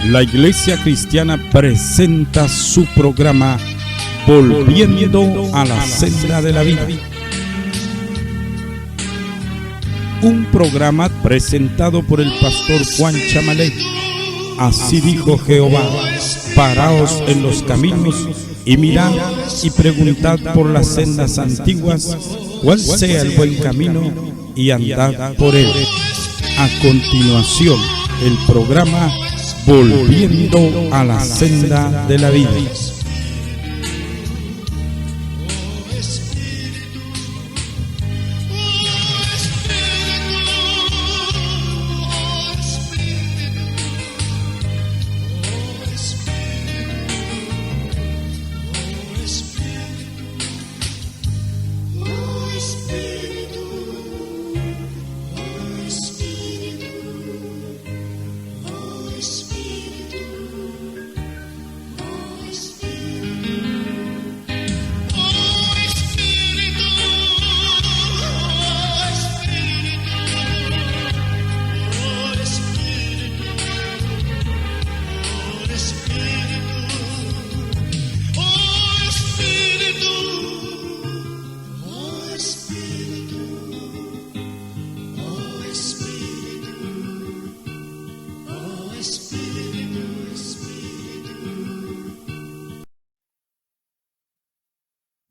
La Iglesia Cristiana presenta su programa Volviendo a la Senda de la Vida. Un programa presentado por el pastor Juan Chamalé. Así dijo Jehová: paraos en los caminos y mirad y preguntad por las sendas antiguas cuál sea el buen camino y andad por él. A continuación, el programa Volviendo a la Senda de la Vida.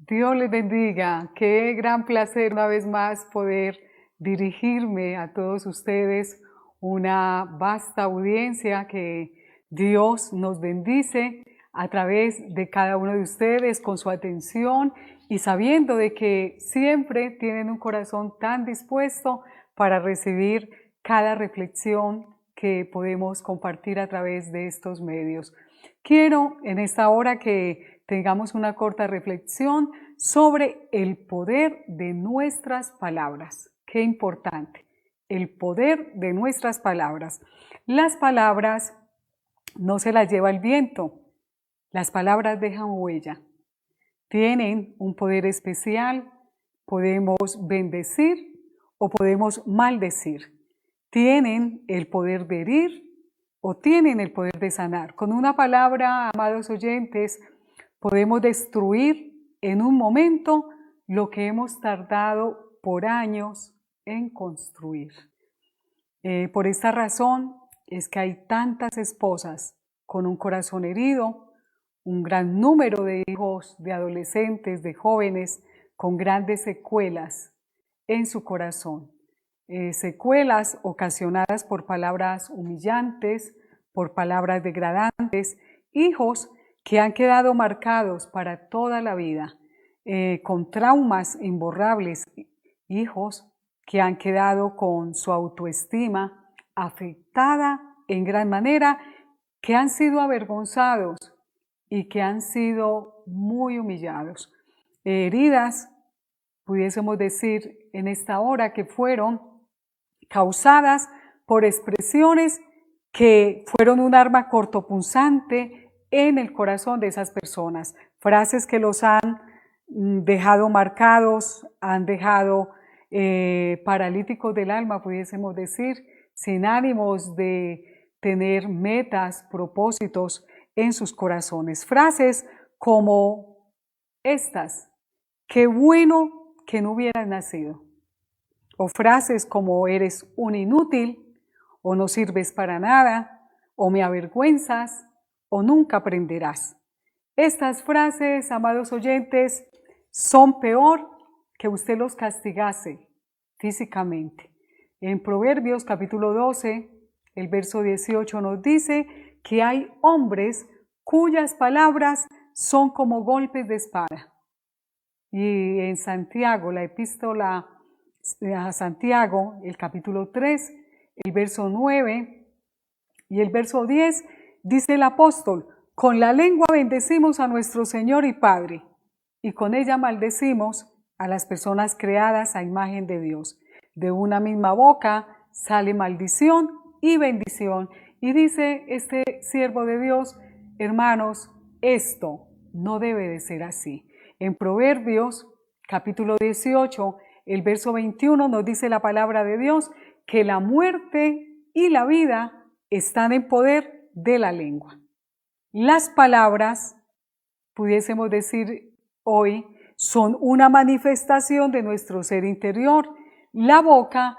Dios les bendiga. Qué gran placer una vez más poder dirigirme a todos ustedes, una vasta audiencia que Dios nos bendice a través de cada uno de ustedes con su atención y sabiendo de que siempre tienen un corazón tan dispuesto para recibir cada reflexión que podemos compartir a través de estos medios. Quiero en esta hora que tengamos una corta reflexión sobre el poder de nuestras palabras. Qué importante, el poder de nuestras palabras. Las palabras no se las lleva el viento, las palabras dejan huella. Tienen un poder especial, podemos bendecir o podemos maldecir. Tienen el poder de herir o tienen el poder de sanar. Con una palabra, amados oyentes, podemos destruir en un momento lo que hemos tardado por años en construir. Por esta razón es que hay tantas esposas con un corazón herido, un gran número de hijos, de adolescentes, de jóvenes con grandes secuelas en su corazón. Secuelas ocasionadas por palabras humillantes, por palabras degradantes, hijos que han quedado marcados para toda la vida, con traumas imborrables, hijos que han quedado con su autoestima afectada en gran manera, que han sido avergonzados y que han sido muy humillados. Heridas, pudiésemos decir en esta hora, que fueron causadas por expresiones que fueron un arma cortopunzante en el corazón de esas personas, frases que los han dejado marcados, han dejado paralíticos del alma, pudiésemos decir, sin ánimos de tener metas, propósitos en sus corazones. Frases como estas: qué bueno que no hubieras nacido. O frases como eres un inútil, o no sirves para nada, o me avergüenzas, o nunca aprenderás. Estas frases, amados oyentes, son peor que usted los castigase físicamente. En Proverbios capítulo 12, el verso 18 nos dice que hay hombres cuyas palabras son como golpes de espada. Y en Santiago, la epístola a Santiago, el capítulo 3, el verso 9 y el verso 10, dice el apóstol: con la lengua bendecimos a nuestro Señor y Padre, y con ella maldecimos a las personas creadas a imagen de Dios. De una misma boca sale maldición y bendición. Y dice este siervo de Dios: hermanos, esto no debe de ser así. En Proverbios capítulo 18, el verso 21 nos dice la palabra de Dios que la muerte y la vida están en poder de la lengua. Las palabras, pudiésemos decir hoy, son una manifestación de nuestro ser interior. La boca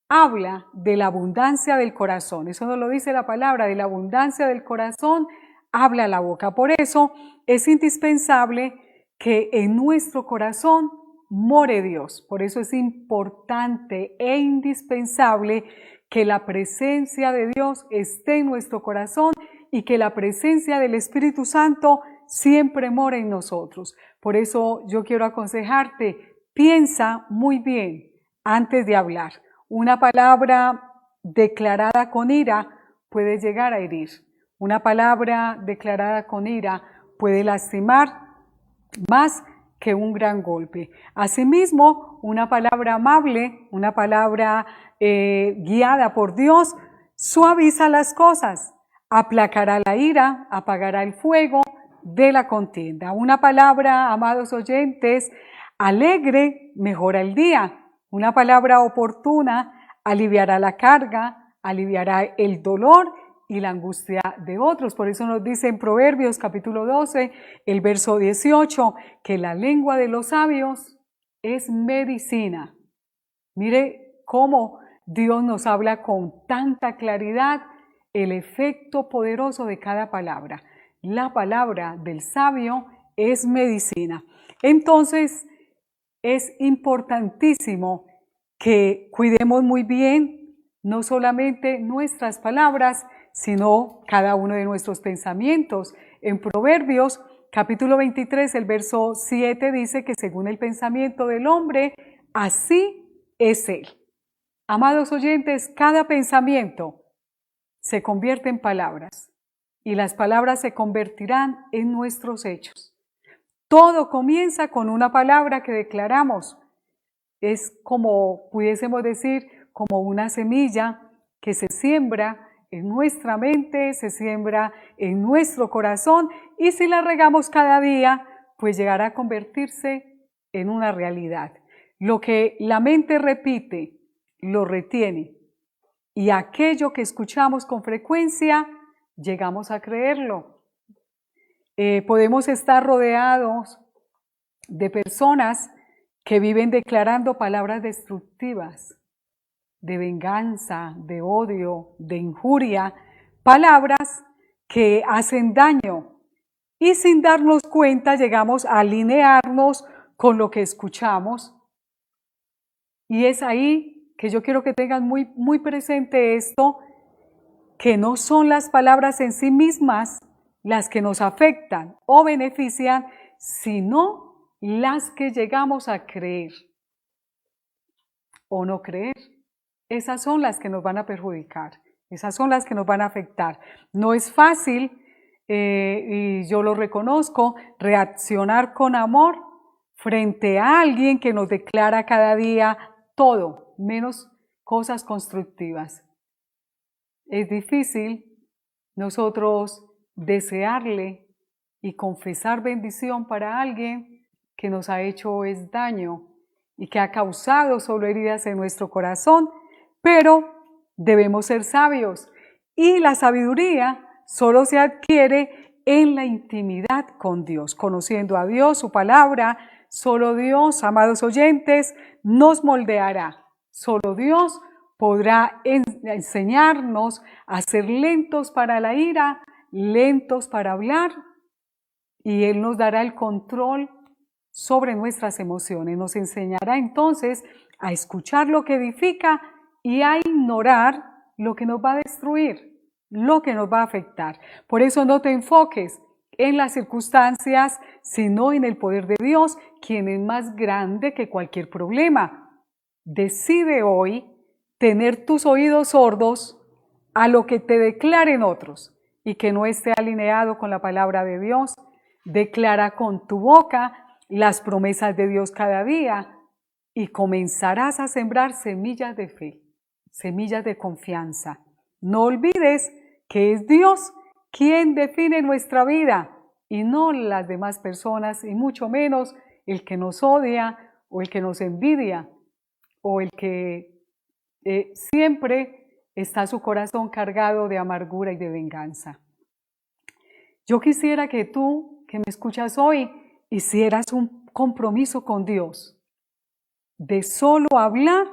habla de la abundancia del corazón. Eso nos lo dice la palabra, de la abundancia del corazón habla la boca. Por eso es indispensable que en nuestro corazón more Dios. Por eso es importante e indispensable que la presencia de Dios esté en nuestro corazón y que la presencia del Espíritu Santo siempre more en nosotros. Por eso yo quiero aconsejarte, piensa muy bien antes de hablar. Una palabra declarada con ira puede llegar a herir. Una palabra declarada con ira puede lastimar más que un gran golpe. Asimismo, una palabra amable, una palabra guiada por Dios, suaviza las cosas, aplacará la ira, apagará el fuego de la contienda. Una palabra, amados oyentes, alegre mejora el día. Una palabra oportuna aliviará la carga, aliviará el dolor y la angustia de otros. Por eso nos dice en Proverbios capítulo 12, el verso 18, que la lengua de los sabios es medicina. Mire cómo Dios nos habla con tanta claridad el efecto poderoso de cada palabra. La palabra del sabio es medicina. Entonces, es importantísimo que cuidemos muy bien no solamente nuestras palabras, sino cada uno de nuestros pensamientos. En Proverbios, capítulo 23, el verso 7 dice que según el pensamiento del hombre, así es él. Amados oyentes, cada pensamiento se convierte en palabras y las palabras se convertirán en nuestros hechos. Todo comienza con una palabra que declaramos. Es como, pudiésemos decir, como una semilla que se siembra en nuestra mente, se siembra en nuestro corazón y si la regamos cada día, pues llegará a convertirse en una realidad. Lo que la mente repite, lo retiene y aquello que escuchamos con frecuencia, llegamos a creerlo. Podemos estar rodeados de personas que viven declarando palabras destructivas, de venganza, de odio, de injuria, palabras que hacen daño y sin darnos cuenta llegamos a alinearnos con lo que escuchamos. Y es ahí que yo quiero que tengan muy presente esto, que no son las palabras en sí mismas las que nos afectan o benefician, sino las que llegamos a creer o no creer. Esas son las que nos van a perjudicar, esas son las que nos van a afectar. No es fácil, y yo lo reconozco, reaccionar con amor frente a alguien que nos declara cada día todo, menos cosas constructivas. Es difícil nosotros desearle y confesar bendición para alguien que nos ha hecho daño y que ha causado solo heridas en nuestro corazón, pero debemos ser sabios y la sabiduría solo se adquiere en la intimidad con Dios, conociendo a Dios, su palabra. Solo Dios, amados oyentes, nos moldeará. Solo Dios podrá enseñarnos a ser lentos para la ira, lentos para hablar, y Él nos dará el control sobre nuestras emociones. Nos enseñará entonces a escuchar lo que edifica y a ignorar lo que nos va a destruir, lo que nos va a afectar. Por eso no te enfoques en las circunstancias, sino en el poder de Dios, quien es más grande que cualquier problema. Decide hoy tener tus oídos sordos a lo que te declaren otros y que no esté alineado con la palabra de Dios. Declara con tu boca las promesas de Dios cada día y comenzarás a sembrar semillas de fe, semillas de confianza. No olvides que es Dios quien define nuestra vida y no las demás personas, y mucho menos el que nos odia o el que nos envidia o el que siempre está su corazón cargado de amargura y de venganza. Yo quisiera que tú, que me escuchas hoy, hicieras un compromiso con Dios de solo hablar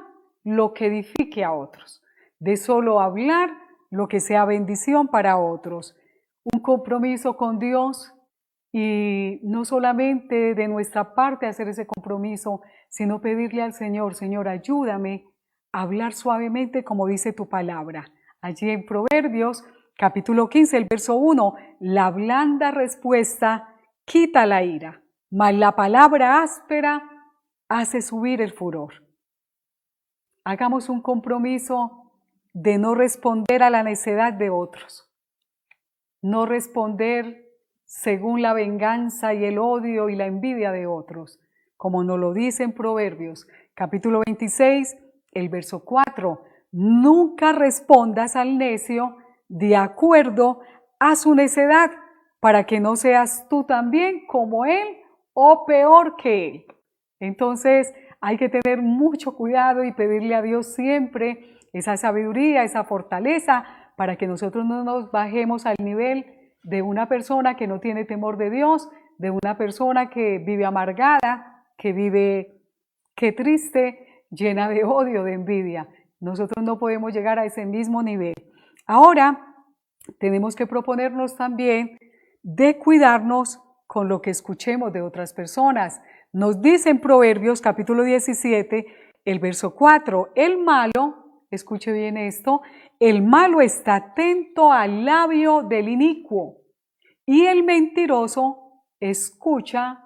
lo que edifique a otros, de solo hablar lo que sea bendición para otros. Un compromiso con Dios y no solamente de nuestra parte hacer ese compromiso, sino pedirle al Señor, Señor, ayúdame a hablar suavemente como dice tu palabra. Allí en Proverbios, capítulo 15, el verso 1, la blanda respuesta quita la ira, mas la palabra áspera hace subir el furor. Hagamos un compromiso de no responder a la necedad de otros, no responder según la venganza y el odio y la envidia de otros, como nos lo dice en Proverbios, capítulo 26, el verso 4. Nunca respondas al necio de acuerdo a su necedad, para que no seas tú también como él o peor que él. Entonces hay que tener mucho cuidado y pedirle a Dios siempre esa sabiduría, esa fortaleza, para que nosotros no nos bajemos al nivel de una persona que no tiene temor de Dios, de una persona que vive amargada, que vive, qué triste, llena de odio, de envidia. Nosotros no podemos llegar a ese mismo nivel. Ahora, tenemos que proponernos también de cuidarnos con lo que escuchemos de otras personas. Nos dice en Proverbios capítulo 17, el verso 4, el malo, escuche bien esto, el malo está atento al labio del inicuo y el mentiroso escucha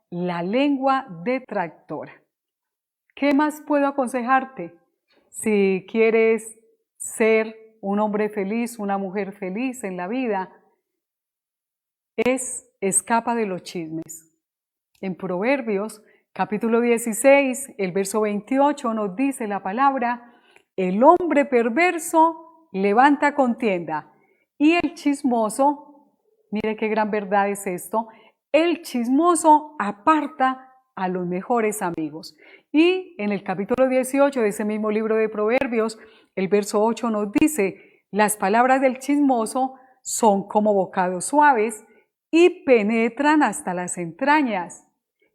la lengua detractora. ¿Qué más puedo aconsejarte? Si quieres ser un hombre feliz, una mujer feliz en la vida, escapa de los chismes. En Proverbios, capítulo 16, el verso 28 nos dice la palabra, el hombre perverso levanta contienda y el chismoso, mire qué gran verdad es esto, el chismoso aparta a los mejores amigos. Y en el capítulo 18 de ese mismo libro de Proverbios, el verso 8 nos dice, las palabras del chismoso son como bocados suaves y penetran hasta las entrañas.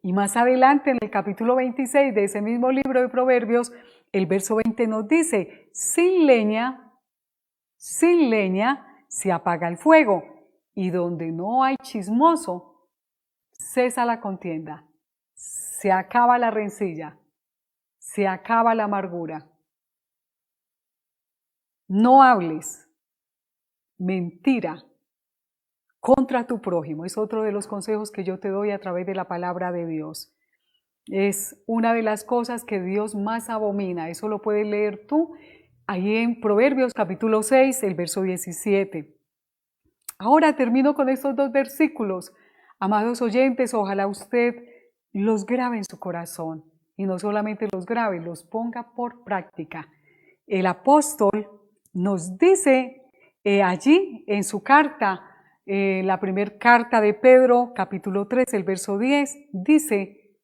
Y más adelante en el capítulo 26 de ese mismo libro de Proverbios, el verso 20 nos dice, sin leña se apaga el fuego, y donde no hay chismoso, cesa la contienda, se acaba la rencilla, se acaba la amargura. No hables mentira contra tu prójimo. Es otro de los consejos que yo te doy a través de la palabra de Dios. Es una de las cosas que Dios más abomina. Eso lo puedes leer tú ahí en Proverbios capítulo 6, el verso 17. Ahora termino con estos dos versículos. Amados oyentes, ojalá usted los grabe en su corazón y no solamente los grabe, los ponga por práctica. El apóstol nos dice allí en su carta, la primera carta de Pedro, capítulo 3, el verso 10, dice,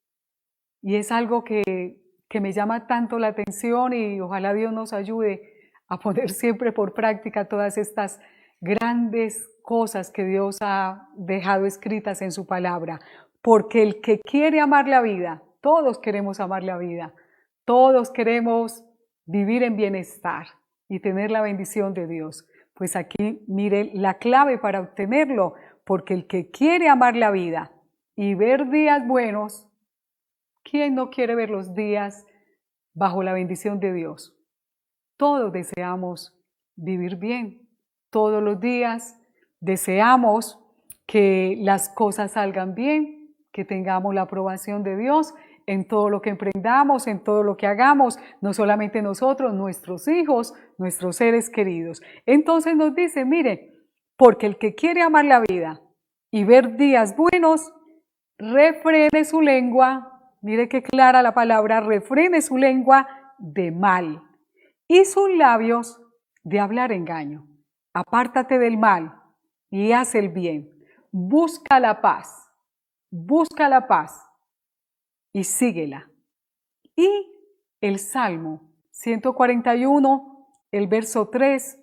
y es algo que me llama tanto la atención y ojalá Dios nos ayude a poner siempre por práctica todas estas grandes cosas que Dios ha dejado escritas en su palabra. Porque el que quiere amar la vida, todos queremos amar la vida, todos queremos vivir en bienestar y tener la bendición de Dios. Pues aquí mire la clave para obtenerlo, porque el que quiere amar la vida y ver días buenos, ¿quién no quiere ver los días bajo la bendición de Dios? Todos deseamos vivir bien, todos los días deseamos que las cosas salgan bien, que tengamos la aprobación de Dios en todo lo que emprendamos, en todo lo que hagamos, no solamente nosotros, nuestros hijos, nuestros seres queridos. Entonces nos dice, mire, porque el que quiere amar la vida y ver días buenos, refrene su lengua, mire qué clara la palabra, refrene su lengua de mal y sus labios de hablar engaño. Apártate del mal y haz el bien. Busca la paz y síguela. Y el Salmo 141, el verso 3,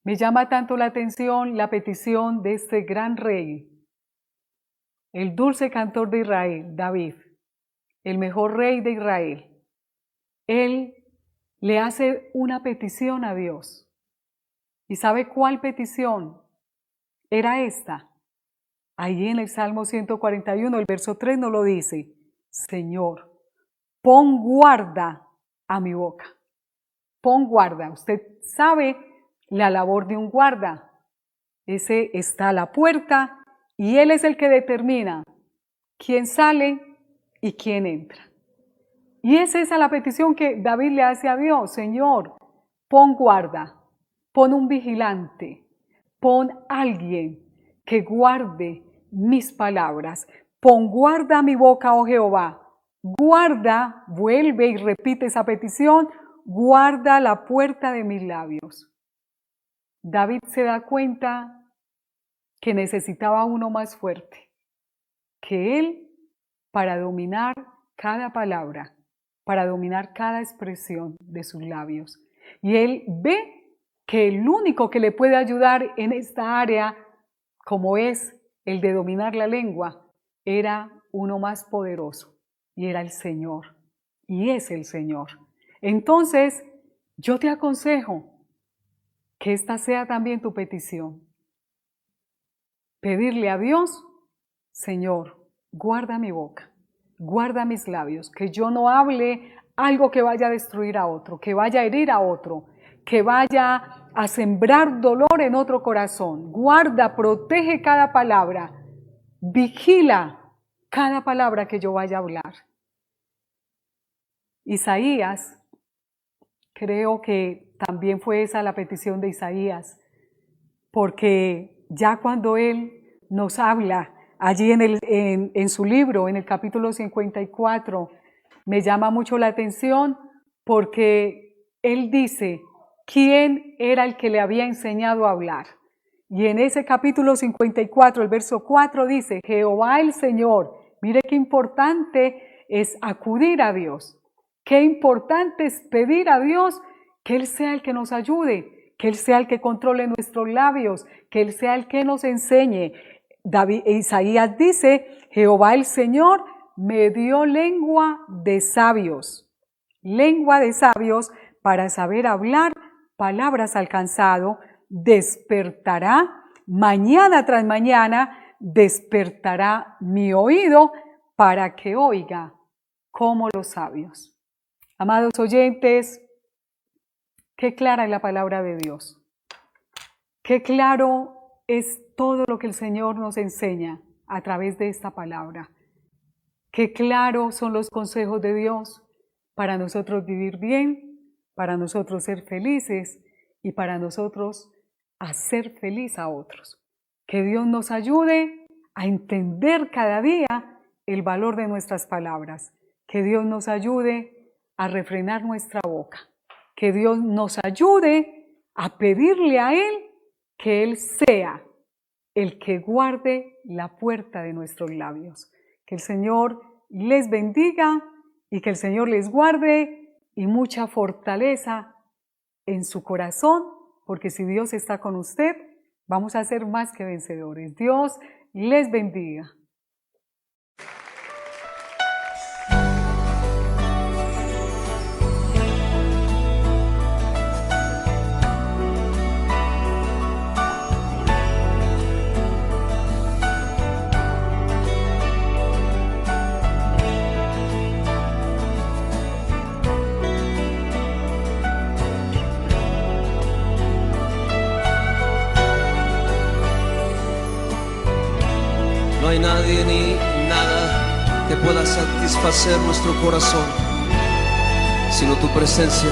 Me llama tanto la atención la petición de este gran rey, el dulce cantor de Israel, David, el mejor rey de Israel. Él le hace una petición a Dios. ¿Y sabe cuál petición? Era esta. Ahí en el Salmo 141, el verso 3 nos lo dice: Señor, pon guarda a mi boca. Pon guarda. Usted sabe la labor de un guarda. Ese está a la puerta y él es el que determina quién sale y quién entra. Y es esa la petición que David le hace a Dios: Señor, pon guarda, pon un vigilante, pon alguien que guarde mis palabras, pon guarda a mi boca, oh Jehová, guarda, vuelve y repite esa petición, guarda la puerta de mis labios. David se da cuenta que necesitaba uno más fuerte que él para dominar cada palabra, para dominar cada expresión de sus labios. Y él ve que el único que le puede ayudar en esta área, como es el de dominar la lengua, era uno más poderoso, y era el Señor, y es el Señor. Entonces, yo te aconsejo que esta sea también tu petición. Pedirle a Dios: Señor, guarda mi boca, guarda mis labios, que yo no hable algo que vaya a destruir a otro, que vaya a herir a otro, que vaya a sembrar dolor en otro corazón. Guarda, protege cada palabra, vigila cada palabra que yo vaya a hablar. Isaías, creo que también fue esa la petición de Isaías, porque ya cuando él nos habla allí en su libro, en el capítulo 54, me llama mucho la atención porque él dice quién era el que le había enseñado a hablar. Y en ese capítulo 54, el verso 4 dice: Jehová el Señor. Mire qué importante es acudir a Dios. Qué importante es pedir a Dios que Él sea el que nos ayude, que Él sea el que controle nuestros labios, que Él sea el que nos enseñe. Isaías dice: Jehová el Señor me dio lengua de sabios para saber hablar palabras al cansado. Despertará mañana tras mañana, despertará mi oído para que oiga como los sabios. Amados oyentes, qué clara es la palabra de Dios. Qué claro es todo lo que el Señor nos enseña a través de esta palabra. Qué claro son los consejos de Dios para nosotros vivir bien, para nosotros ser felices y para nosotros hacer feliz a otros. Que Dios nos ayude a entender cada día el valor de nuestras palabras. Que Dios nos ayude a refrenar nuestra boca. Que Dios nos ayude a pedirle a Él que Él sea el que guarde la puerta de nuestros labios. Que el Señor les bendiga y que el Señor les guarde y mucha fortaleza en su corazón, porque si Dios está con usted, vamos a ser más que vencedores. Dios les bendiga. No hay nadie ni nada que pueda satisfacer nuestro corazón, sino tu presencia.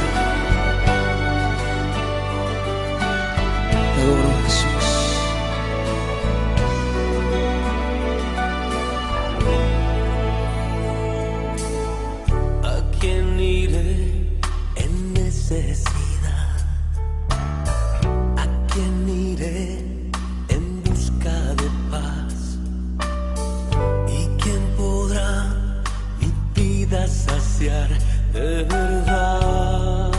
Te adoro, Jesús. ¿A quién iré en necesidad? ¿A quién iré en busca de paz? ¿Y quién podrá mi vida saciar de verdad?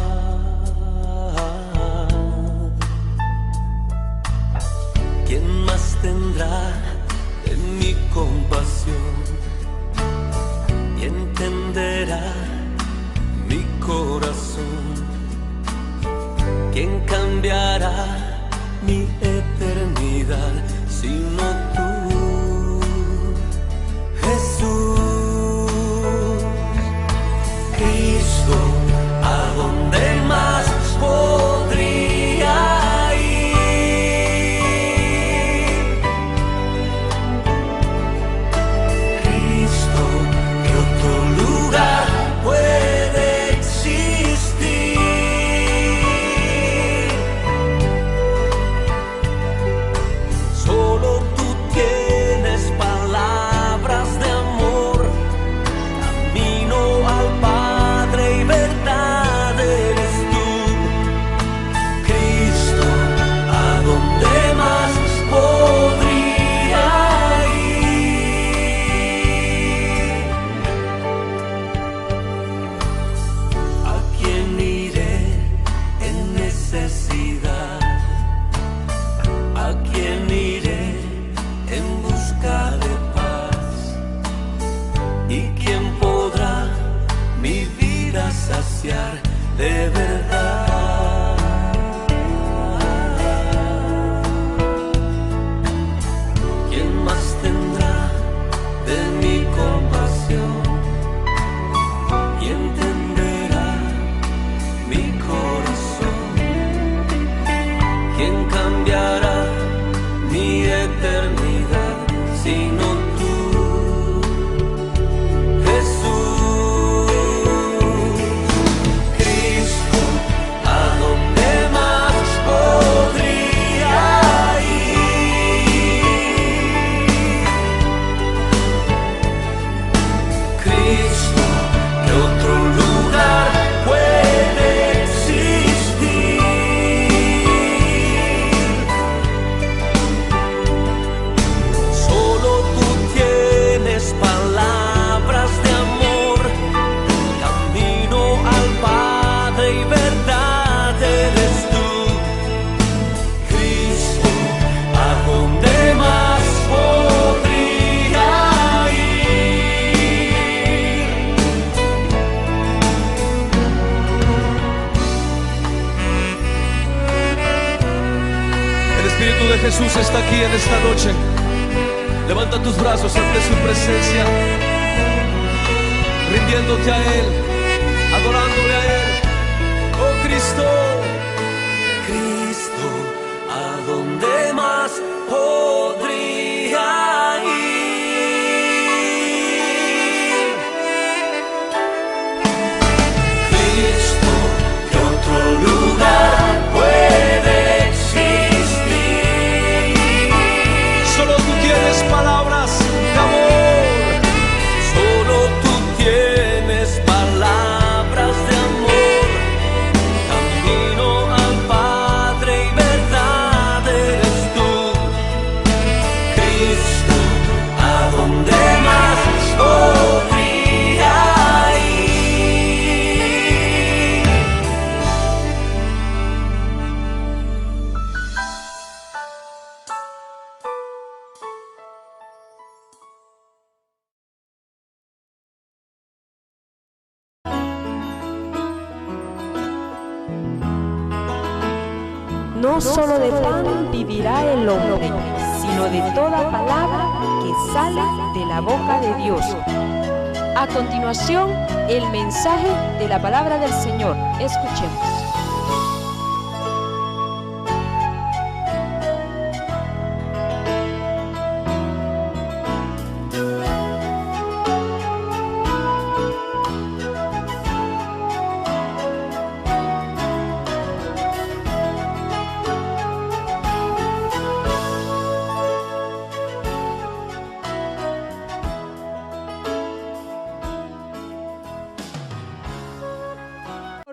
¿quién cambiará mi eternidad sino tú, Jesús? Cristo, ¿a dónde más podría ir? Cristo, ¿qué otro lugar puede existir? Solo tú tienes palabras de amor, camino al Padre y verdad eres tú. Cristo, ¿a dónde más podría ir? ¿A quién iré en necesidad? ¿A quién iré en busca de paz? ¿Y quién podrá mi vida saciar de verdad? ¿Quién más tendrá de mi compasión y entenderá mi corazón? ¿Quién cambiará mi eternidad sino tú, Jesús? Cristo, ¿a dónde más podría ir? Cristo, ¿qué otro lugar puede existir? Solo tú tienes palabras de amor, camino al Padre y verdad eres tú. Cristo, ¿a dónde más podría ir? El Espíritu de Jesús está aquí en esta noche. Levanta tus brazos ante su presencia, rindiéndote a Él, adorándole a Él. Oh Cristo, Cristo, ¿a dónde más podría ir? Cristo, ¿qué otro lugar puede existir? Solo tú tienes palabras de amor. Solo tú tienes palabras de amor, camino al Padre y verdad eres tú. Cristo, ¿a dónde más podría ir? No solo de pan vivirá el hombre, sino de toda palabra que sale de la boca de Dios. A continuación, el mensaje de la palabra del Señor. Escuchemos.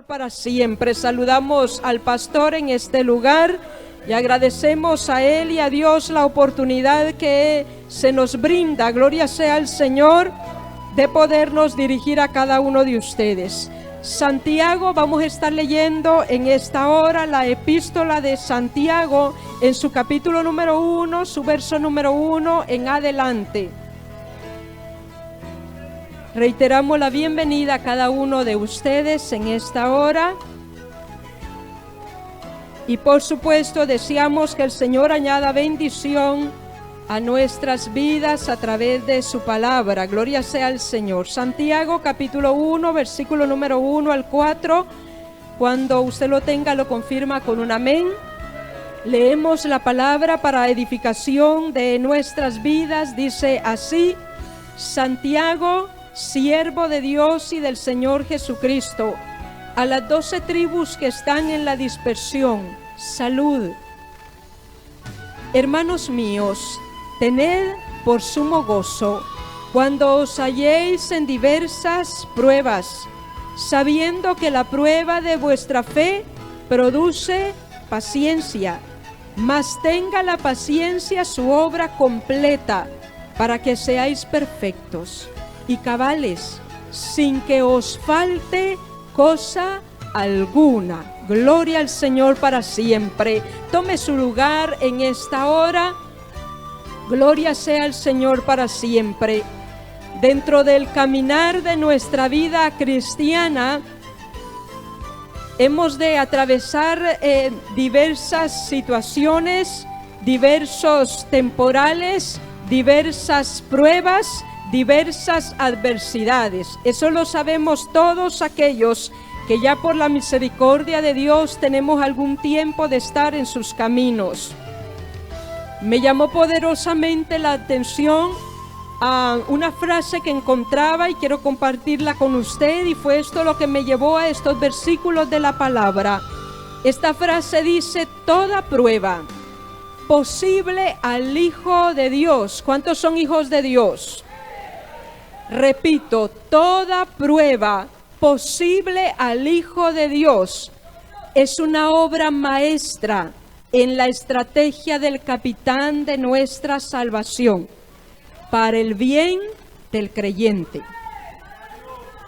Para siempre. Saludamos al pastor en este lugar y agradecemos a él y a Dios la oportunidad que se nos brinda, gloria sea al Señor, de podernos dirigir a cada uno de ustedes. Santiago, vamos a estar leyendo en esta hora la epístola de Santiago en su capítulo número 1, su verso número 1 en adelante. Reiteramos la bienvenida a cada uno de ustedes en esta hora. Y por supuesto deseamos que el Señor añada bendición a nuestras vidas a través de su palabra. Gloria sea al Señor. Santiago capítulo 1, versículo número 1 al 4. Cuando usted lo tenga, lo confirma con un amén. Leemos la palabra para edificación de nuestras vidas. Dice así: Santiago, siervo de Dios y del Señor Jesucristo, a las 12 tribus que están en la dispersión, salud. Hermanos míos, tened por sumo gozo cuando os halléis en diversas pruebas, sabiendo que la prueba de vuestra fe produce paciencia, mas tenga la paciencia su obra completa, para que seáis perfectos y cabales, sin que os falte cosa alguna. Gloria al Señor para siempre. Tome su lugar en esta hora. Gloria sea al Señor para siempre. Dentro del caminar de nuestra vida cristiana, hemos de atravesar diversas situaciones, diversos temporales, diversas pruebas, diversas adversidades. Eso lo sabemos todos aquellos que ya por la misericordia de Dios tenemos algún tiempo de estar en sus caminos. Me llamó poderosamente la atención a una frase que encontraba y quiero compartirla con usted, y fue esto lo que me llevó a estos versículos de la palabra. Esta frase dice: toda prueba posible al Hijo de Dios. ¿Cuántos son hijos de Dios? Repito, toda prueba posible al Hijo de Dios es una obra maestra en la estrategia del capitán de nuestra salvación, para el bien del creyente.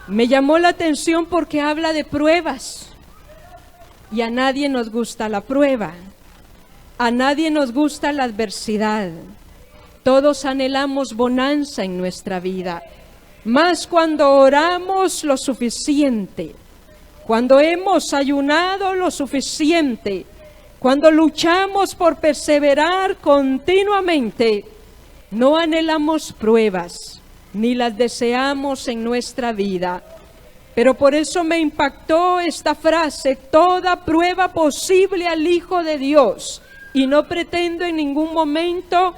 Me llamó la atención porque habla de pruebas, y a nadie nos gusta la prueba, a nadie nos gusta la adversidad. Todos anhelamos bonanza en nuestra vida, más cuando oramos lo suficiente, cuando hemos ayunado lo suficiente, cuando luchamos por perseverar continuamente. No anhelamos pruebas, ni las deseamos en nuestra vida. Pero por eso me impactó esta frase: toda prueba posible al Hijo de Dios. Y no pretendo en ningún momento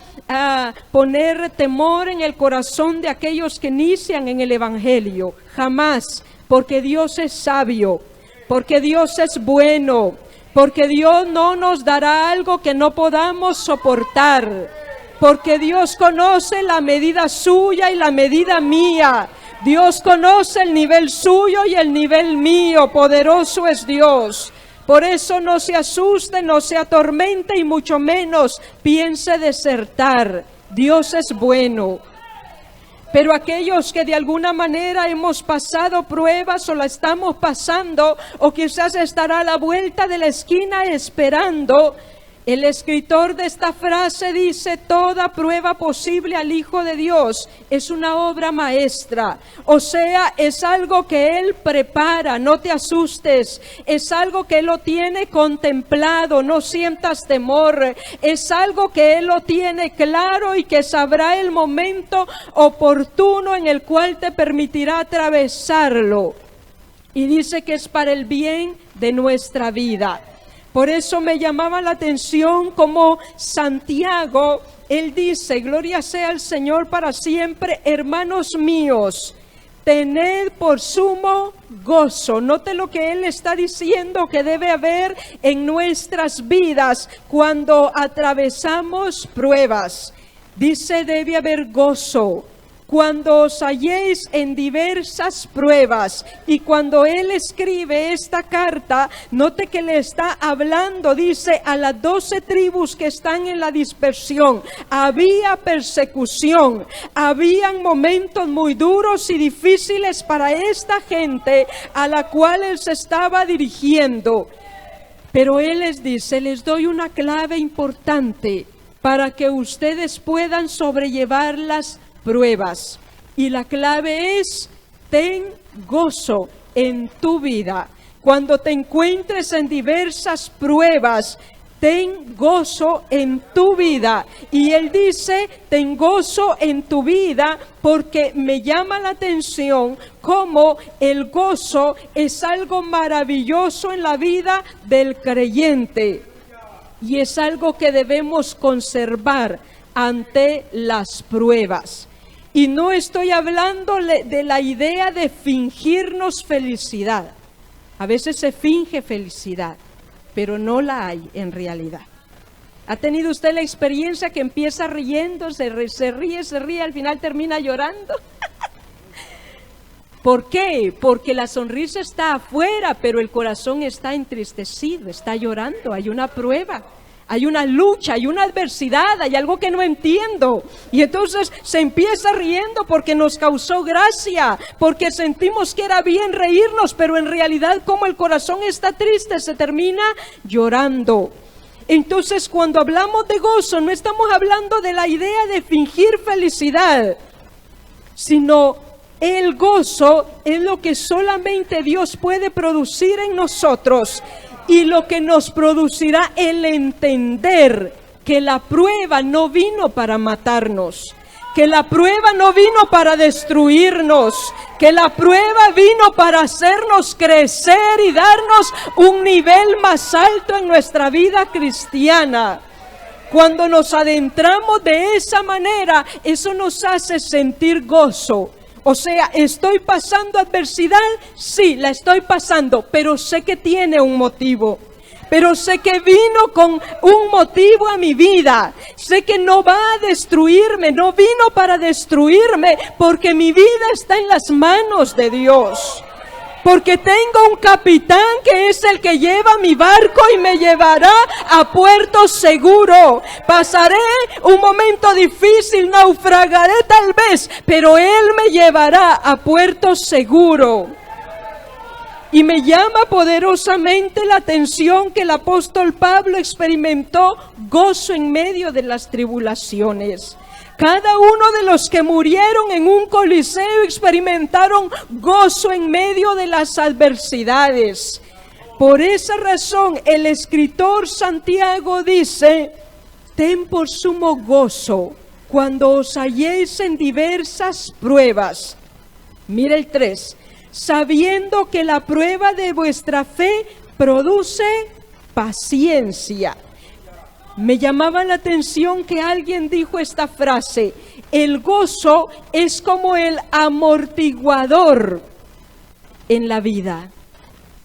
poner temor en el corazón de aquellos que inician en el Evangelio. Jamás, porque Dios es sabio, porque Dios es bueno, porque Dios no nos dará algo que no podamos soportar, porque Dios conoce la medida suya y la medida mía. Dios conoce el nivel suyo y el nivel mío. Poderoso es Dios. Por eso no se asuste, no se atormente y mucho menos piense desertar. Dios es bueno. Pero aquellos que de alguna manera hemos pasado pruebas o la estamos pasando, o quizás estará a la vuelta de la esquina esperando, el escritor de esta frase dice: toda prueba posible al Hijo de Dios es una obra maestra. O sea, es algo que Él prepara. No te asustes, es algo que Él lo tiene contemplado. No sientas temor, es algo que Él lo tiene claro y que sabrá el momento oportuno en el cual te permitirá atravesarlo. Y dice que es para el bien de nuestra vida. Por eso me llamaba la atención como Santiago, él dice: gloria sea al Señor para siempre, hermanos míos, tened por sumo gozo. Note lo que él está diciendo que debe haber en nuestras vidas cuando atravesamos pruebas. Dice: debe haber gozo cuando os halléis en diversas pruebas. Y cuando él escribe esta carta, note que le está hablando, dice, a las 12 tribus que están en la dispersión. Había persecución, habían momentos muy duros y difíciles para esta gente a la cual él se estaba dirigiendo. Pero él les dice: les doy una clave importante para que ustedes puedan sobrellevar las pruebas. Y la clave es: ten gozo en tu vida. Cuando te encuentres en diversas pruebas, ten gozo en tu vida. Y él dice, ten gozo en tu vida, porque me llama la atención cómo el gozo es algo maravilloso en la vida del creyente. Y es algo que debemos conservar ante las pruebas. Y no estoy hablando de la idea de fingirnos felicidad. A veces se finge felicidad, pero no la hay en realidad. ¿Ha tenido usted la experiencia que empieza riendo, se ríe, al final termina llorando? ¿Por qué? Porque la sonrisa está afuera, pero el corazón está entristecido, está llorando, hay una prueba. Hay una lucha, hay una adversidad, hay algo que no entiendo. Y entonces se empieza riendo porque nos causó gracia, porque sentimos que era bien reírnos, pero en realidad como el corazón está triste, se termina llorando. Entonces cuando hablamos de gozo, no estamos hablando de la idea de fingir felicidad, sino el gozo es lo que solamente Dios puede producir en nosotros. Y lo que nos producirá el entender que la prueba no vino para matarnos, que la prueba no vino para destruirnos, que la prueba vino para hacernos crecer y darnos un nivel más alto en nuestra vida cristiana. Cuando nos adentramos de esa manera, eso nos hace sentir gozo. O sea, ¿estoy pasando adversidad? Sí, la estoy pasando, pero sé que tiene un motivo. Pero sé que vino con un motivo a mi vida. Sé que no va a destruirme, no vino para destruirme, porque mi vida está en las manos de Dios. Porque tengo un capitán que es el que lleva mi barco y me llevará a puerto seguro. Pasaré un momento difícil, naufragaré tal vez, pero Él me llevará a puerto seguro. Y me llama poderosamente la atención que el apóstol Pablo experimentó gozo en medio de las tribulaciones. Cada uno de los que murieron en un coliseo experimentaron gozo en medio de las adversidades. Por esa razón, el escritor Santiago dice, ten por sumo gozo cuando os halléis en diversas pruebas. Mira el 3, sabiendo que la prueba de vuestra fe produce paciencia. Me llamaba la atención que alguien dijo esta frase, el gozo es como el amortiguador en la vida.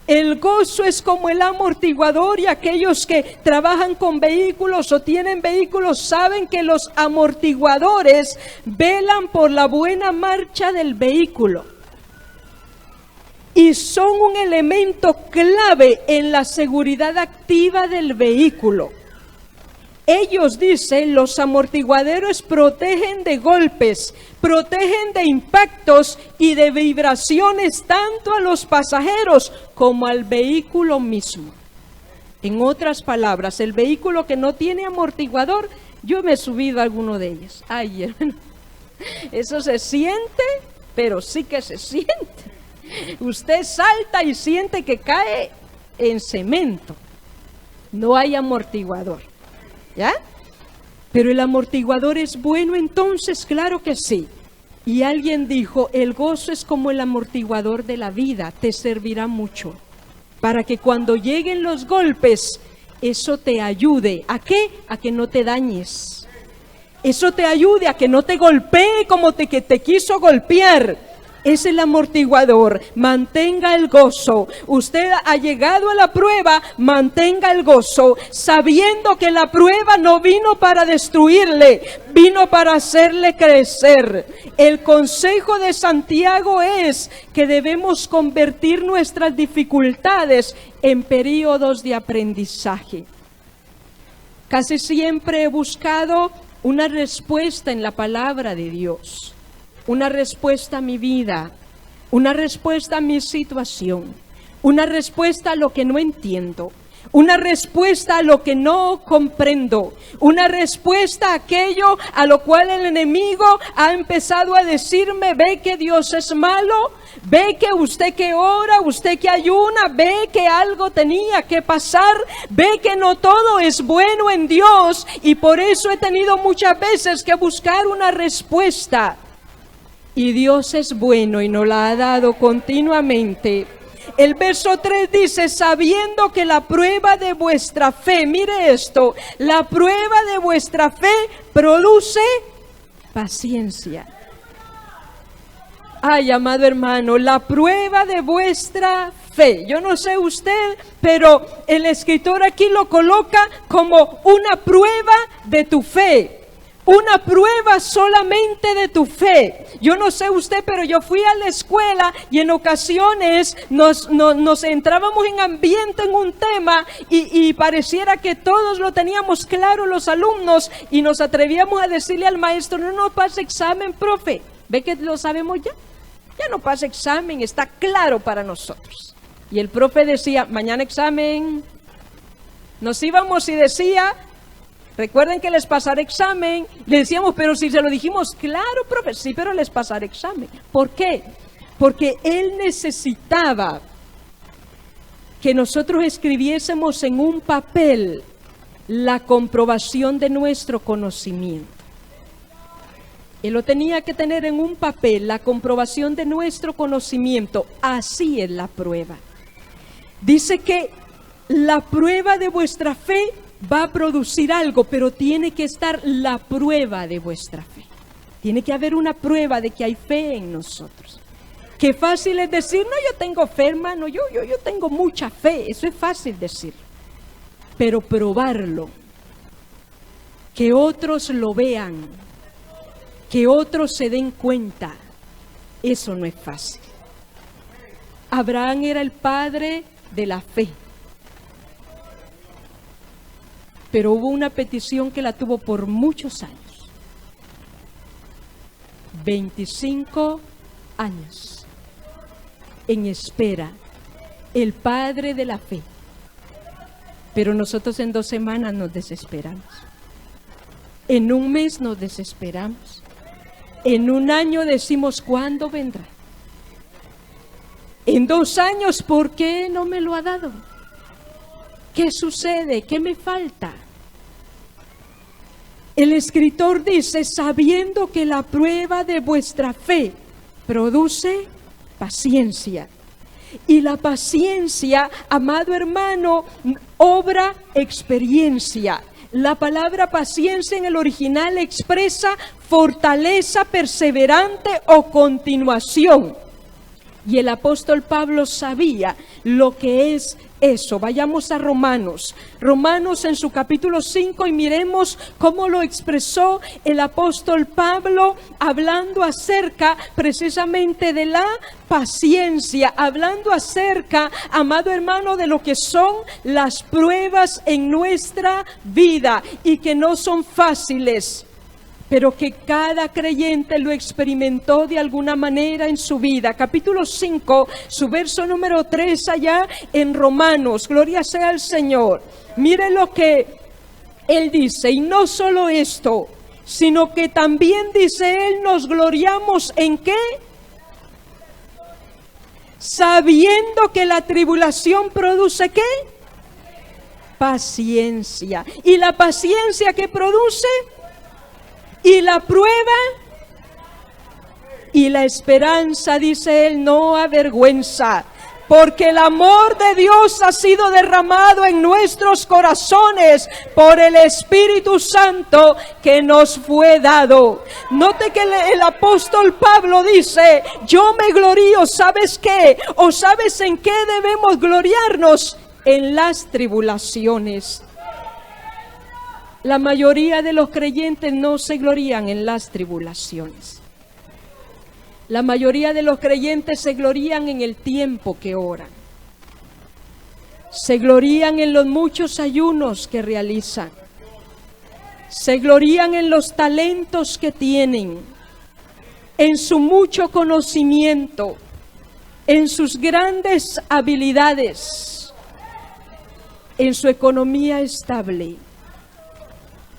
El gozo es como el amortiguador, y aquellos que trabajan con vehículos o tienen vehículos saben que los amortiguadores velan por la buena marcha del vehículo. Y son un elemento clave en la seguridad activa del vehículo. Ellos dicen, los amortiguadores protegen de golpes, protegen de impactos y de vibraciones tanto a los pasajeros como al vehículo mismo. En otras palabras, el vehículo que no tiene amortiguador, yo me he subido a alguno de ellos. Ay, hermano, eso se siente, pero sí que se siente. Usted salta y siente que cae en cemento. No hay amortiguador. ¿Ya? Pero el amortiguador es bueno entonces, claro que sí. Y alguien dijo, el gozo es como el amortiguador de la vida, te servirá mucho. Para que cuando lleguen los golpes, eso te ayude. ¿A qué? A que no te dañes. Eso te ayude a que no te golpee como que te quiso golpear. Es el amortiguador, mantenga el gozo. Usted ha llegado a la prueba, mantenga el gozo, sabiendo que la prueba no vino para destruirle, vino para hacerle crecer. El consejo de Santiago es que debemos convertir nuestras dificultades en periodos de aprendizaje. Casi siempre he buscado una respuesta en la palabra de Dios. Una respuesta a mi vida, una respuesta a mi situación, una respuesta a lo que no entiendo, una respuesta a lo que no comprendo, una respuesta a aquello a lo cual el enemigo ha empezado a decirme, ve que Dios es malo, Ve que usted que ora, usted que ayuna, ve que algo tenía que pasar, ve que no todo es bueno en Dios, y por eso he tenido muchas veces que buscar una respuesta. Y Dios es bueno y nos la ha dado continuamente. El verso 3 dice, sabiendo que la prueba de vuestra fe, mire esto, la prueba de vuestra fe produce paciencia. Ay, amado hermano, la prueba de vuestra fe. Yo no sé usted, pero el escritor aquí lo coloca como una prueba de tu fe. Una prueba solamente de tu fe. Yo no sé usted, pero yo fui a la escuela y en ocasiones nos entrábamos en ambiente en un tema y pareciera que todos lo teníamos claro los alumnos y nos atrevíamos a decirle al maestro, no pasa examen, profe. ¿Ve que lo sabemos ya? Ya no pasa examen, está claro para nosotros. Y el profe decía, mañana examen. Nos íbamos y decía, recuerden que les pasaré examen. Le decíamos, pero si se lo dijimos, claro, profe, sí, pero les pasaré examen. ¿Por qué? Porque él necesitaba que nosotros escribiésemos en un papel la comprobación de nuestro conocimiento. Él lo tenía que tener en un papel, la comprobación de nuestro conocimiento. Así es la prueba. Dice que la prueba de vuestra fe va a producir algo, pero tiene que estar la prueba de vuestra fe. Tiene que haber una prueba de que hay fe en nosotros. Qué fácil es decir, no, yo tengo fe, hermano, yo tengo mucha fe. Eso es fácil decirlo. Pero probarlo, que otros lo vean, que otros se den cuenta, eso no es fácil. Abraham era el padre de la fe. Pero hubo una petición que la tuvo por muchos años. 25 años en espera, el padre de la fe. Pero nosotros en 2 semanas nos desesperamos. En un mes nos desesperamos. En un año decimos, ¿cuándo vendrá? En 2 años, ¿por qué no me lo ha dado? ¿Qué sucede? ¿Qué me falta? El escritor dice, sabiendo que la prueba de vuestra fe produce paciencia. Y la paciencia, amado hermano, obra experiencia. La palabra paciencia en el original expresa fortaleza perseverante o continuación. Y el apóstol Pablo sabía lo que es eso. Vayamos a Romanos. Romanos en su capítulo 5 y miremos cómo lo expresó el apóstol Pablo hablando acerca precisamente de la paciencia, hablando acerca, amado hermano, de lo que son las pruebas en nuestra vida y que no son fáciles, pero que cada creyente lo experimentó de alguna manera en su vida. Capítulo 5, su verso número 3 allá en Romanos. Gloria sea al Señor. Mire lo que él dice. Y no solo esto, sino que también dice él, nos gloriamos ¿en qué? Sabiendo que la tribulación produce ¿qué? Paciencia. ¿Y la paciencia qué produce? Y la prueba y la esperanza, dice él, no avergüenza, porque el amor de Dios ha sido derramado en nuestros corazones por el Espíritu Santo que nos fue dado. Note que el apóstol Pablo dice, yo me glorío, ¿sabes qué? ¿O sabes en qué debemos gloriarnos? En las tribulaciones. La mayoría de los creyentes no se glorían en las tribulaciones. La mayoría de los creyentes se glorían en el tiempo que oran. Se glorían en los muchos ayunos que realizan. Se glorían en los talentos que tienen, en su mucho conocimiento, en sus grandes habilidades, en su economía estable,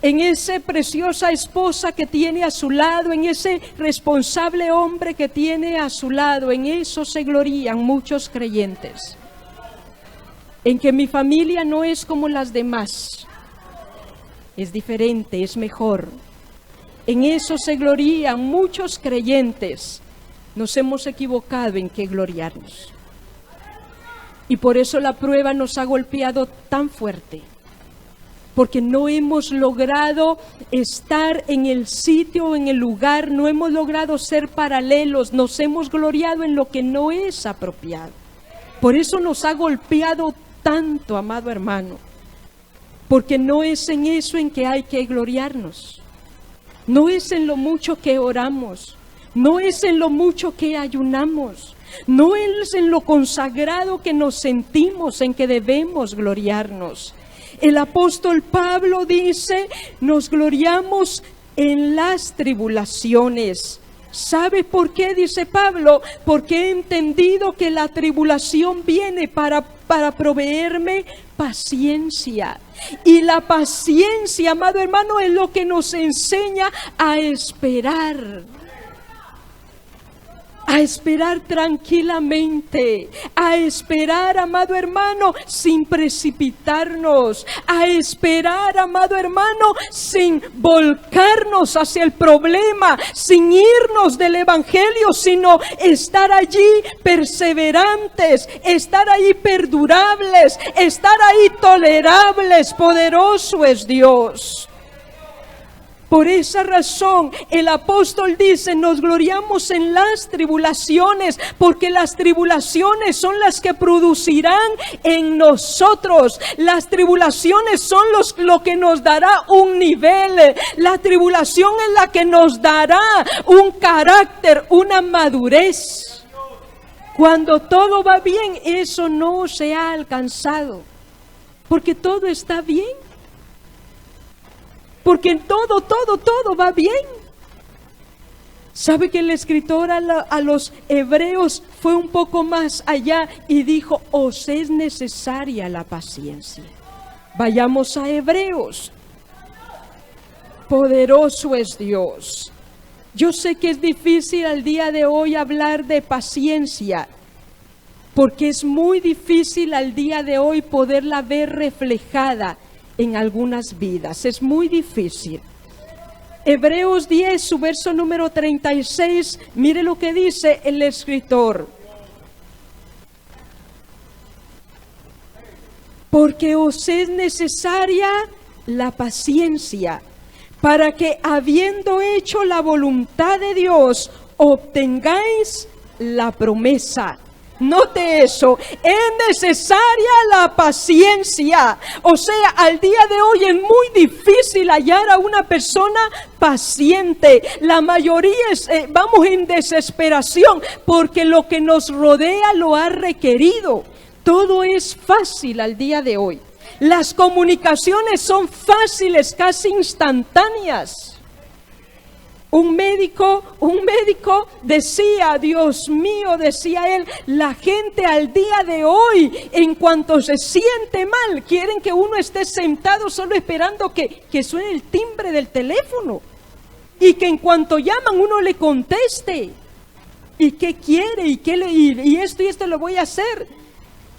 en esa preciosa esposa que tiene a su lado, en ese responsable hombre que tiene a su lado. En eso se glorían muchos creyentes. En que mi familia no es como las demás, es diferente, es mejor. En eso se glorían muchos creyentes. Nos hemos equivocado en qué gloriarnos. Y por eso la prueba nos ha golpeado tan fuerte. Porque no hemos logrado estar en el sitio, en el lugar, no hemos logrado ser paralelos, nos hemos gloriado en lo que no es apropiado. Por eso nos ha golpeado tanto, amado hermano, porque no es en eso en que hay que gloriarnos, no es en lo mucho que oramos, no es en lo mucho que ayunamos, no es en lo consagrado que nos sentimos en que debemos gloriarnos. El apóstol Pablo dice, nos gloriamos en las tribulaciones. ¿Sabe por qué? Dice Pablo, porque he entendido que la tribulación viene para proveerme paciencia. Y la paciencia, amado hermano, es lo que nos enseña a esperar. A esperar tranquilamente, a esperar, amado hermano, sin precipitarnos, a esperar, amado hermano, sin volcarnos hacia el problema, sin irnos del evangelio, sino estar allí perseverantes, estar ahí perdurables, estar ahí tolerables. Poderoso es Dios. Por esa razón el apóstol dice, nos gloriamos en las tribulaciones, porque las tribulaciones son las que producirán en nosotros. Las tribulaciones son lo que nos dará un nivel. La tribulación es la que nos dará un carácter, una madurez. Cuando todo va bien, eso no se ha alcanzado, porque todo está bien. Porque todo va bien. ¿Sabe que el escritor a los hebreos fue un poco más allá y dijo, os es necesaria la paciencia? Vayamos a Hebreos. Poderoso es Dios. Yo sé que es difícil al día de hoy hablar de paciencia, porque es muy difícil al día de hoy poderla ver reflejada en algunas vidas. Es muy difícil. Hebreos 10, su verso número 36, mire lo que dice el escritor. Porque os es necesaria la paciencia, para que habiendo hecho la voluntad de Dios, obtengáis la promesa. Note eso, es necesaria la paciencia. O sea, al día de hoy es muy difícil hallar a una persona paciente. La mayoría vamos en desesperación porque lo que nos rodea lo ha requerido. Todo es fácil al día de hoy. Las comunicaciones son fáciles, casi instantáneas. Un médico decía, Dios mío, decía él, la gente al día de hoy, en cuanto se siente mal, quieren que uno esté sentado solo esperando que suene el timbre del teléfono. Y que en cuanto llaman uno le conteste. ¿Y qué quiere? ¿Y esto lo voy a hacer?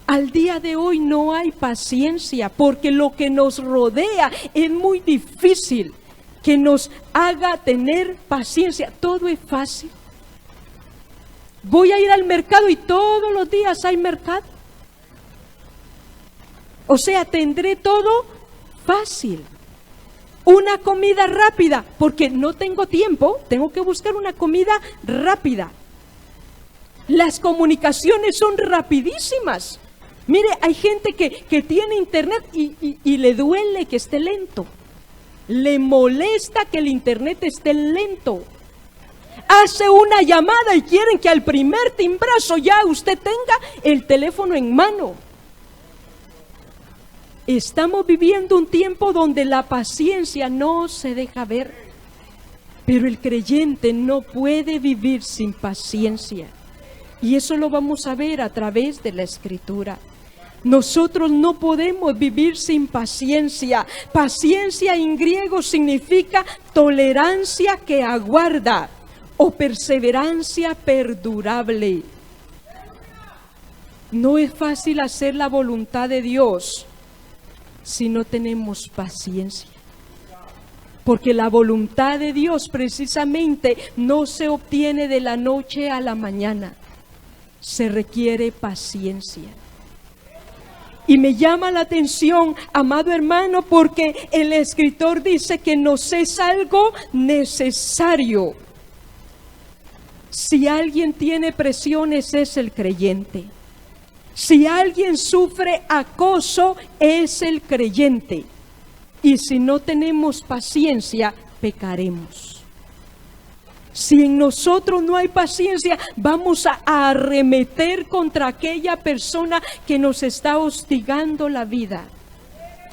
Al día de hoy no hay paciencia, porque lo que nos rodea es muy difícil que nos haga tener paciencia. Todo es fácil. Voy a ir al mercado y todos los días hay mercado. O sea, tendré todo fácil. Una comida rápida, porque no tengo tiempo, tengo que buscar una comida rápida. Las comunicaciones son rapidísimas. Mire, hay gente que tiene internet y le duele que esté lento. Le molesta que el internet esté lento. Hace una llamada y quieren que al primer timbrazo ya usted tenga el teléfono en mano. Estamos viviendo un tiempo donde la paciencia no se deja ver. Pero el creyente no puede vivir sin paciencia. Y eso lo vamos a ver a través de la Escritura. Nosotros no podemos vivir sin paciencia. Paciencia en griego significa tolerancia que aguarda o perseverancia perdurable. No es fácil hacer la voluntad de Dios si no tenemos paciencia. Porque la voluntad de Dios precisamente no se obtiene de la noche a la mañana. Se requiere paciencia. Y me llama la atención, amado hermano, porque el escritor dice que nos es algo necesario. Si alguien tiene presiones, es el creyente. Si alguien sufre acoso, es el creyente. Y si no tenemos paciencia, pecaremos. Si en nosotros no hay paciencia, vamos a arremeter contra aquella persona que nos está hostigando la vida.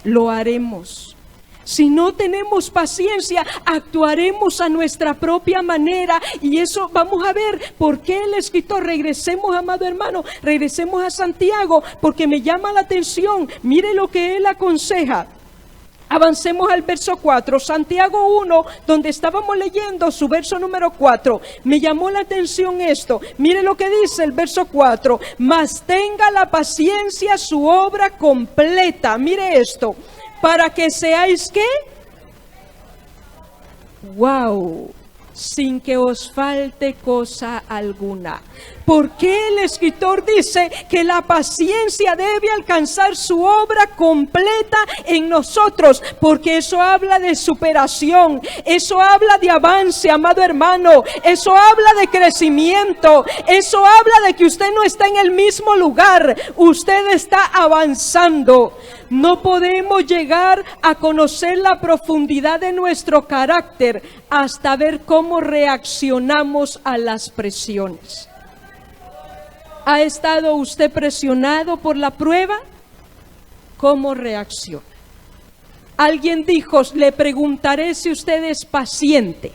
Lo haremos. Si no tenemos paciencia, actuaremos a nuestra propia manera. Y eso vamos a ver por qué el escritor. Regresemos, amado hermano, regresemos a Santiago, porque me llama la atención. Mire lo que él aconseja. Avancemos al verso 4, Santiago 1, donde estábamos leyendo su verso número 4. Me llamó la atención esto. Mire lo que dice el verso 4. Mas tenga la paciencia su obra completa. Mire esto. Para que seáis, ¿qué? ¡Wow! Sin que os falte cosa alguna. ¿Por qué el escritor dice que la paciencia debe alcanzar su obra completa en nosotros? Porque eso habla de superación, eso habla de avance, amado hermano, eso habla de crecimiento, eso habla de que usted no está en el mismo lugar, usted está avanzando. No podemos llegar a conocer la profundidad de nuestro carácter hasta ver cómo reaccionamos a las presiones. ¿Ha estado usted presionado por la prueba? ¿Cómo reacciona? Alguien dijo, le preguntaré si usted es paciente.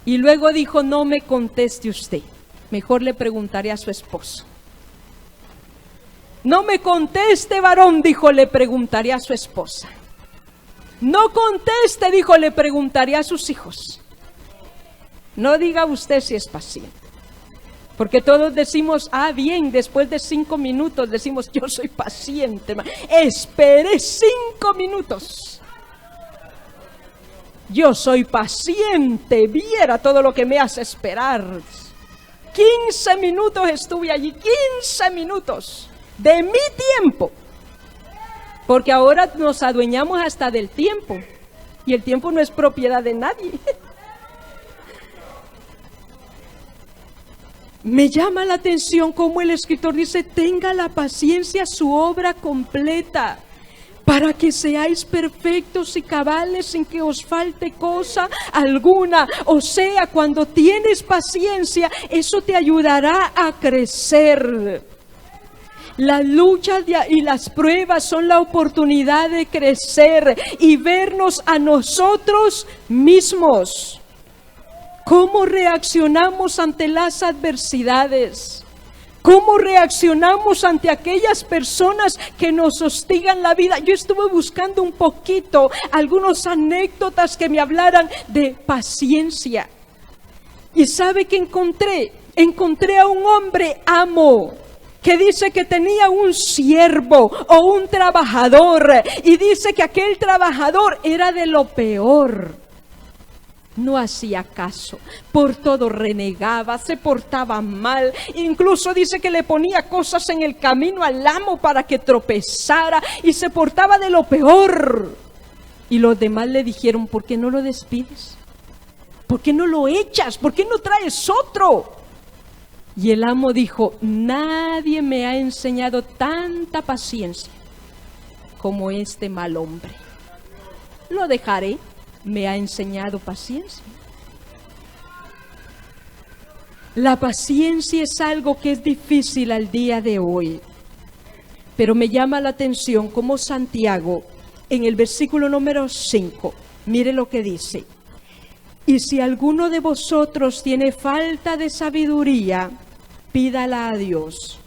Y luego dijo, no me conteste usted. Mejor le preguntaré a su esposo. No me conteste, varón, dijo, le preguntaré a su esposa. No conteste, dijo, le preguntaré a sus hijos. No diga usted si es paciente. Porque todos decimos, bien, después de 5 minutos decimos, yo soy paciente. Esperé 5 minutos. Yo soy paciente, viera todo lo que me hace esperar. 15 minutos estuve allí, 15 minutos de mi tiempo. Porque ahora nos adueñamos hasta del tiempo. Y el tiempo no es propiedad de nadie. Me llama la atención cómo el escritor dice, tenga la paciencia su obra completa, para que seáis perfectos y cabales sin que os falte cosa alguna. O sea, cuando tienes paciencia, eso te ayudará a crecer. Las luchas y las pruebas son la oportunidad de crecer y vernos a nosotros mismos. ¿Cómo reaccionamos ante las adversidades? ¿Cómo reaccionamos ante aquellas personas que nos hostigan la vida? Yo estuve buscando un poquito, algunas anécdotas que me hablaran de paciencia. ¿Y sabe qué encontré? Encontré a un hombre amo, que dice que tenía un siervo o un trabajador, y dice que aquel trabajador era de lo peor. No hacía caso, por todo renegaba, se portaba mal, incluso dice que le ponía cosas en el camino al amo para que tropezara y se portaba de lo peor. Y los demás le dijeron, ¿por qué no lo despides? ¿Por qué no lo echas? ¿Por qué no traes otro? Y el amo dijo, nadie me ha enseñado tanta paciencia como este mal hombre. Lo dejaré. Me ha enseñado paciencia. La paciencia es algo que es difícil al día de hoy. Pero me llama la atención como Santiago, en el versículo número 5, mire lo que dice. Y si alguno de vosotros tiene falta de sabiduría, pídala a Dios,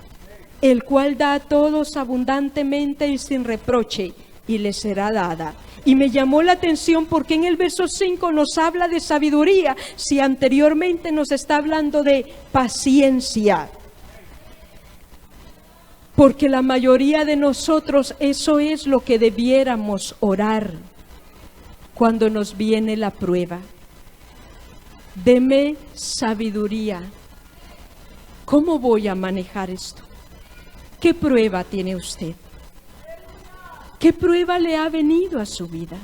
el cual da a todos abundantemente y sin reproche, y les será dada. Y me llamó la atención porque en el verso 5 nos habla de sabiduría, si anteriormente nos está hablando de paciencia. Porque la mayoría de nosotros eso es lo que debiéramos orar cuando nos viene la prueba. Deme sabiduría. ¿Cómo voy a manejar esto? ¿Qué prueba tiene usted? ¿Qué prueba le ha venido a su vida?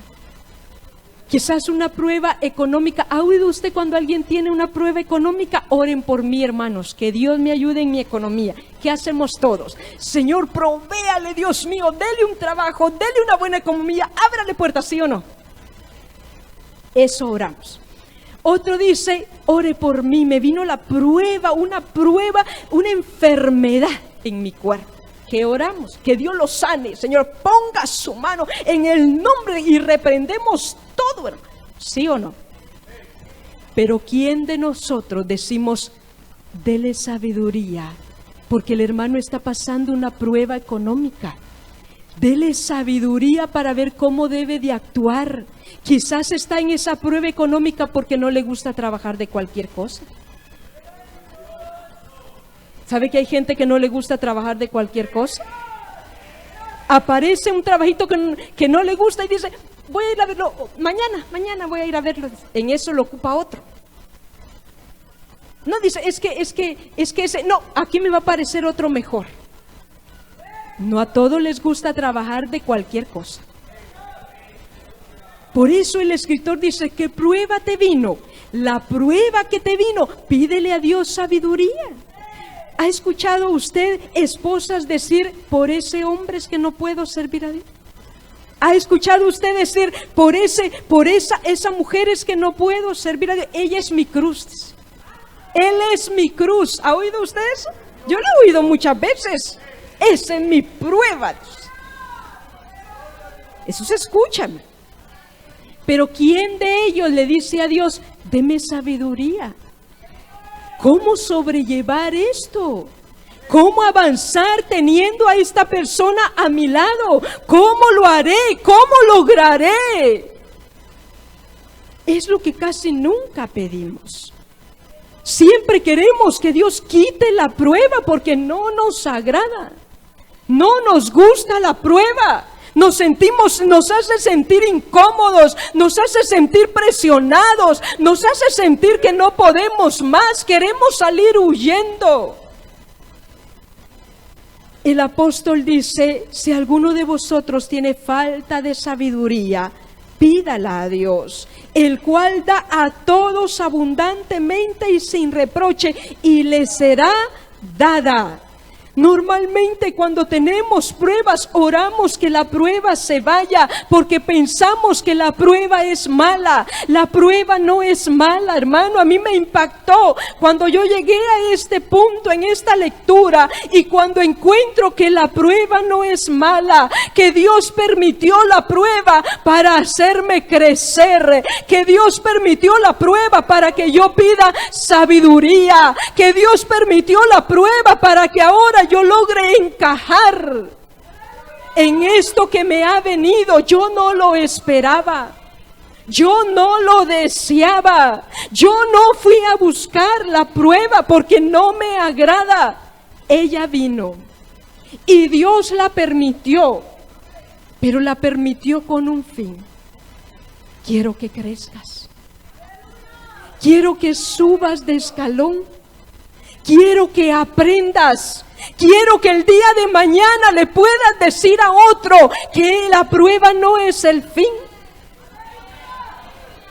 Quizás una prueba económica. ¿Ha oído usted cuando alguien tiene una prueba económica? Oren por mí, hermanos, que Dios me ayude en mi economía. ¿Qué hacemos todos? Señor, provéale, Dios mío, dele un trabajo, dele una buena economía, ábrale puertas, ¿sí o no? Eso oramos. Otro dice, ore por mí, me vino la prueba, una enfermedad en mi cuerpo. Que oramos, que Dios lo sane. Señor, ponga su mano en el nombre y reprendemos todo, hermano. ¿Sí o no? Pero ¿quién de nosotros decimos, dele sabiduría? Porque el hermano está pasando una prueba económica. Dele sabiduría para ver cómo debe de actuar. Quizás está en esa prueba económica porque no le gusta trabajar de cualquier cosa. ¿Sabe que hay gente que no le gusta trabajar de cualquier cosa? Aparece un trabajito que no le gusta y dice, voy a ir a verlo, mañana voy a ir a verlo. En eso lo ocupa otro. No dice, es que ese, no, aquí me va a parecer otro mejor. No a todos les gusta trabajar de cualquier cosa. Por eso el escritor dice, ¿qué prueba te vino? La prueba que te vino, pídele a Dios sabiduría. ¿Ha escuchado usted esposas decir, por ese hombre es que no puedo servir a Dios? ¿Ha escuchado usted decir, por esa mujer es que no puedo servir a Dios? Ella es mi cruz. Él es mi cruz. ¿Ha oído usted eso? Yo lo he oído muchas veces. Esa es mi prueba. Eso se escucha. Pero ¿quién de ellos le dice a Dios, deme sabiduría? ¿Cómo sobrellevar esto? ¿Cómo avanzar teniendo a esta persona a mi lado? ¿Cómo lo haré? ¿Cómo lograré? Es lo que casi nunca pedimos. Siempre queremos que Dios quite la prueba porque no nos agrada. No nos gusta la prueba. Nos hace sentir incómodos, nos hace sentir presionados, nos hace sentir que no podemos más, queremos salir huyendo. El apóstol dice, si alguno de vosotros tiene falta de sabiduría, pídala a Dios, el cual da a todos abundantemente y sin reproche, y le será dada. Normalmente cuando tenemos pruebas oramos que la prueba se vaya porque pensamos que la prueba es mala. La prueba no es mala, hermano. A mí me impactó cuando yo llegué a este punto en esta lectura y cuando encuentro que la prueba no es mala, que Dios permitió la prueba para hacerme crecer, que Dios permitió la prueba para que yo pida sabiduría, que Dios permitió la prueba para que ahora yo logre encajar en esto que me ha venido. Yo no lo esperaba, yo no lo deseaba, yo no fui a buscar la prueba porque no me agrada. Ella vino y Dios la permitió, pero la permitió con un fin. Quiero que crezcas, quiero que subas de escalón, quiero que aprendas. Quiero que el día de mañana le puedas decir a otro que la prueba no es el fin.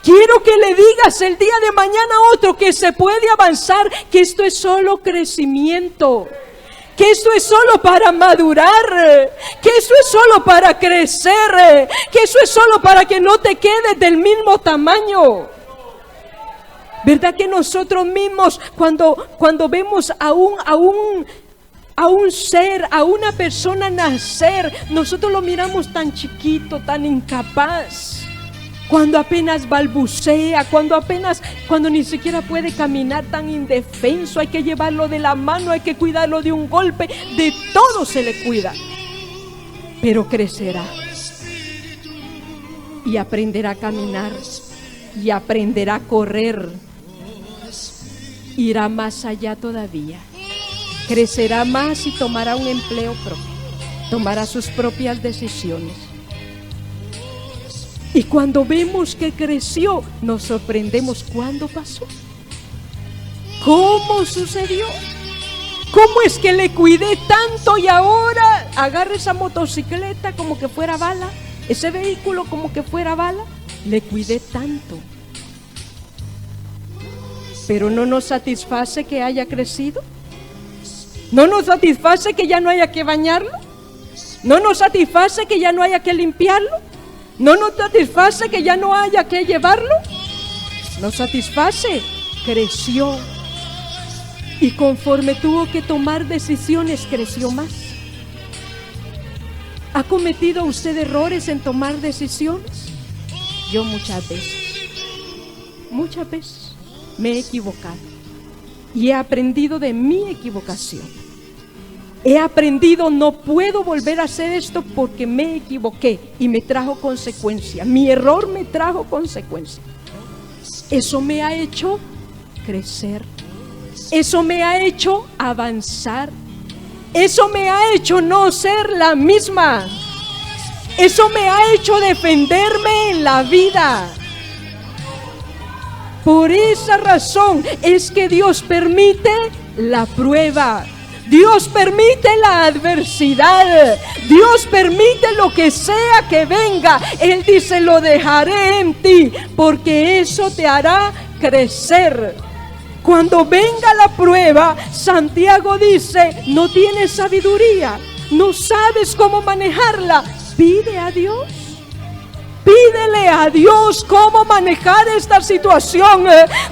Quiero que le digas el día de mañana a otro que se puede avanzar, que esto es solo crecimiento, que esto es solo para madurar, que esto es solo para crecer, que eso es solo para que no te quedes del mismo tamaño. ¿Verdad que nosotros mismos cuando vemos a un ser, a una persona nacer, nosotros lo miramos tan chiquito, tan incapaz? cuando apenas balbucea, cuando ni siquiera puede caminar, tan indefenso, hay que llevarlo de la mano, hay que cuidarlo de un golpe, de todo se le cuida. Pero crecerá y aprenderá a caminar y aprenderá a correr. Irá más allá todavía, crecerá más y tomará un empleo propio, tomará sus propias decisiones. Y cuando vemos que creció, nos sorprendemos. ¿Cuándo pasó? ¿Cómo sucedió? ¿Cómo es que le cuidé tanto y ahora agarra esa motocicleta como que fuera bala? Ese vehículo como que fuera bala. Le cuidé tanto. Pero no nos satisface que haya crecido. No nos satisface que ya no haya que bañarlo. No nos satisface que ya no haya que limpiarlo. ¿No nos satisface que ya no haya que llevarlo? Nos satisface, creció. Y conforme tuvo que tomar decisiones, creció más. ¿Ha cometido usted errores en tomar decisiones? Yo muchas veces me he equivocado. Y he aprendido de mi equivocación. He aprendido, no puedo volver a hacer esto porque me equivoqué y me trajo consecuencia. Mi error me trajo consecuencia. Eso me ha hecho crecer. Eso me ha hecho avanzar. Eso me ha hecho no ser la misma. Eso me ha hecho defenderme en la vida. Por esa razón es que Dios permite la prueba. Dios permite la adversidad. Dios permite lo que sea que venga. Él dice, lo dejaré en ti, porque eso te hará crecer. Cuando venga la prueba, Santiago dice, no tienes sabiduría, no sabes cómo manejarla. Pide a Dios. Pídele a Dios cómo manejar esta situación.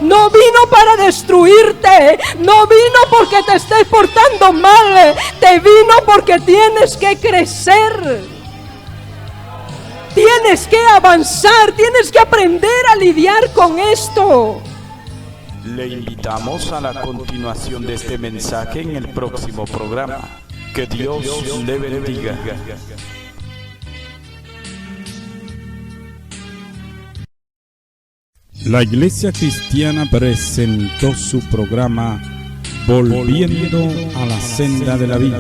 No vino para destruirte, no vino porque te estés portando mal, te vino porque tienes que crecer. Tienes que avanzar, tienes que aprender a lidiar con esto. Le invitamos a la continuación de este mensaje en el próximo programa. Que Dios le bendiga. La Iglesia Cristiana presentó su programa Volviendo a la Senda de la Vida.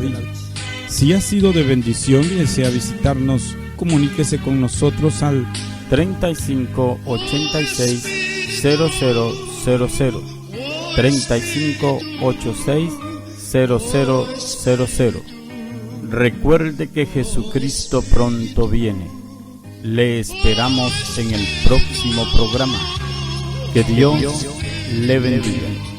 Si ha sido de bendición y desea visitarnos, comuníquese con nosotros al 35 86 0000 35 86 0000. Recuerde que Jesucristo pronto viene. Le esperamos en el próximo programa. Que Dios le bendiga.